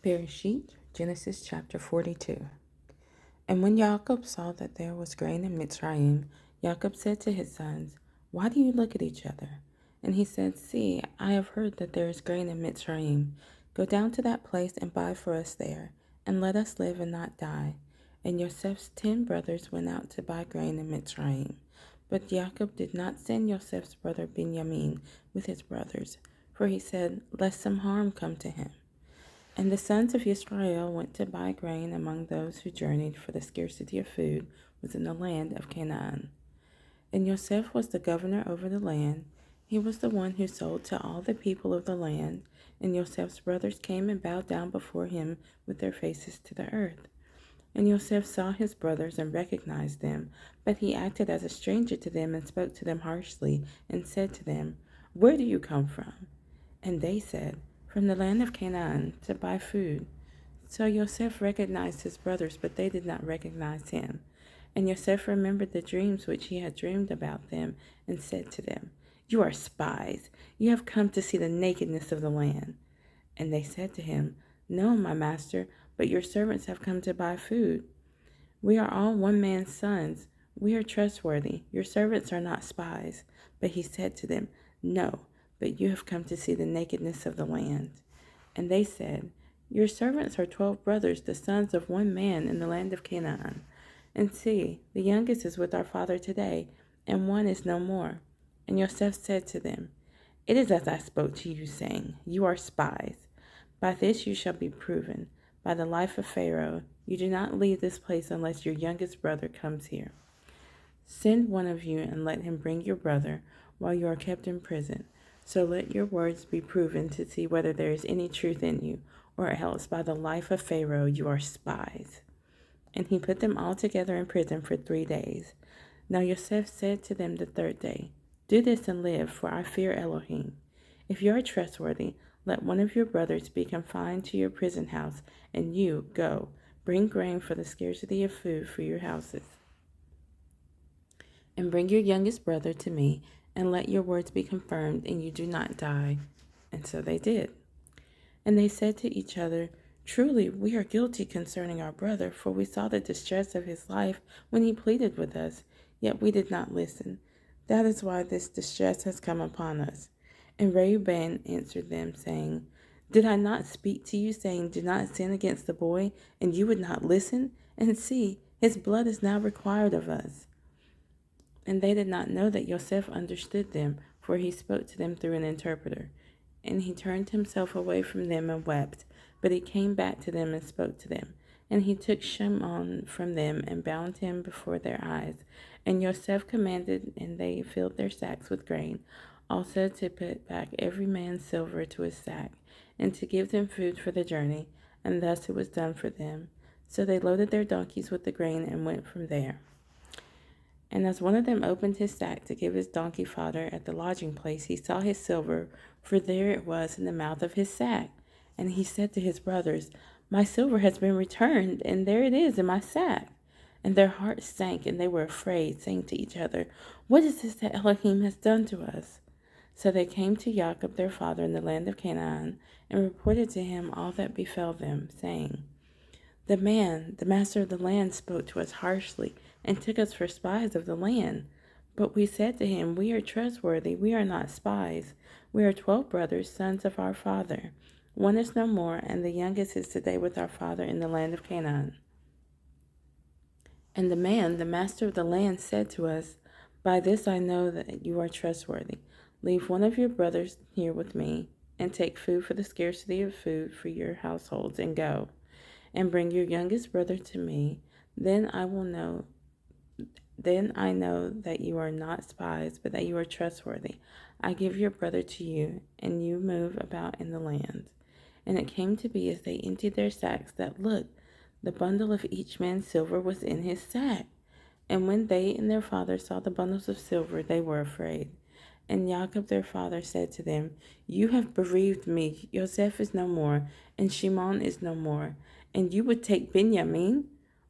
Bereshith, Genesis chapter 42. And when Jacob saw that there was grain in Mitzrayim, Jacob said to his sons, "Why do you look at each other?" And he said, "See, I have heard that there is grain in Mitzrayim. Go down to that place and buy for us there, and let us live and not die." And Joseph's 10 brothers went out to buy grain in Mitzrayim. But Jacob did not send Joseph's brother Benjamin with his brothers, for he said, "Lest some harm come to him." And the sons of Israel went to buy grain among those who journeyed, for the scarcity of food was in the land of Canaan. And Joseph was the governor over the land. He was the one who sold to all the people of the land. And Joseph's brothers came and bowed down before him with their faces to the earth. And Joseph saw his brothers and recognized them, but he acted as a stranger to them and spoke to them harshly and said to them, "Where do you come from?" And they said, "From the land of Canaan, to buy food." So Joseph recognized his brothers, but they did not recognize him. And Joseph remembered the dreams which he had dreamed about them, and said to them, "You are spies. You have come to see the nakedness of the land." And they said to him, "No, my master, but your servants have come to buy food. We are all one man's sons. We are trustworthy. Your servants are not spies." But he said to them, "No, but you have come to see the nakedness of the land." And they said, "Your servants are 12 brothers, the sons of one man in the land of Canaan. And see, the youngest is with our father today, and one is no more." And Joseph said to them, "It is as I spoke to you, saying, You are spies. By this you shall be proven. By the life of Pharaoh, you do not leave this place unless your youngest brother comes here. Send one of you and let him bring your brother while you are kept in prison. So let your words be proven to see whether there is any truth in you, or else by the life of Pharaoh you are spies." And he put them all together in prison for 3 days. Now Joseph said to them the third day, "Do this and live, for I fear Elohim. If you are trustworthy, let one of your brothers be confined to your prison house, and you go, bring grain for the scarcity of food for your houses. And bring your youngest brother to me, and let your words be confirmed, and you do not die." And so they did. And they said to each other, "Truly, we are guilty concerning our brother, for we saw the distress of his life when he pleaded with us, yet we did not listen. That is why this distress has come upon us." And Reuben answered them, saying, "Did I not speak to you, saying, 'Do not sin against the boy,' and you would not listen? And see, his blood is now required of us." And they did not know that Joseph understood them, for he spoke to them through an interpreter. And he turned himself away from them and wept. But he came back to them and spoke to them. And he took Shimon from them and bound him before their eyes. And Joseph commanded, and they filled their sacks with grain, also to put back every man's silver to his sack, and to give them food for the journey. And thus it was done for them. So they loaded their donkeys with the grain and went from there. And as one of them opened his sack to give his donkey fodder at the lodging place, he saw his silver, for there it was in the mouth of his sack. And he said to his brothers, "My silver has been returned, and there it is in my sack." And their hearts sank, and they were afraid, saying to each other, "What is this that Elohim has done to us?" So they came to Jacob their father in the land of Canaan, and reported to him all that befell them, saying, "The man, the master of the land, spoke to us harshly, and took us for spies of the land. But we said to him, 'We are trustworthy, we are not spies. We are 12 brothers, sons of our father. One is no more, and the youngest is today with our father in the land of Canaan.' And the man, the master of the land, said to us, 'By this I know that you are trustworthy. Leave one of your brothers here with me, and take food for the scarcity of food for your households, and go. And bring your youngest brother to me. Then I know that you are not spies, but that you are trustworthy. I give your brother to you, and you move about in the land.' And it came to be, as they emptied their sacks, that, look, the bundle of each man's silver was in his sack. And when they and their father saw the bundles of silver, they were afraid. And Jacob their father said to them, 'You have bereaved me. Joseph is no more, and Shimon is no more, and you would take Benjamin?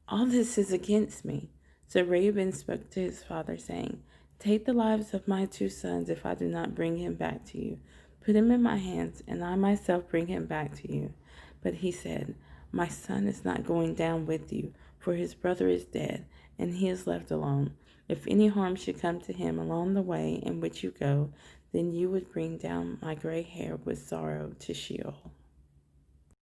All this is against me.' So Reuben spoke to his father, saying, 'Take the lives of my 2 sons if I do not bring him back to you. Put him in my hands, and I myself bring him back to you.' But he said, My son is not going down with you, for his brother is dead, and he is left alone. If any harm should come to him along the way in which you go, then you would bring down my gray hair with sorrow to Sheol.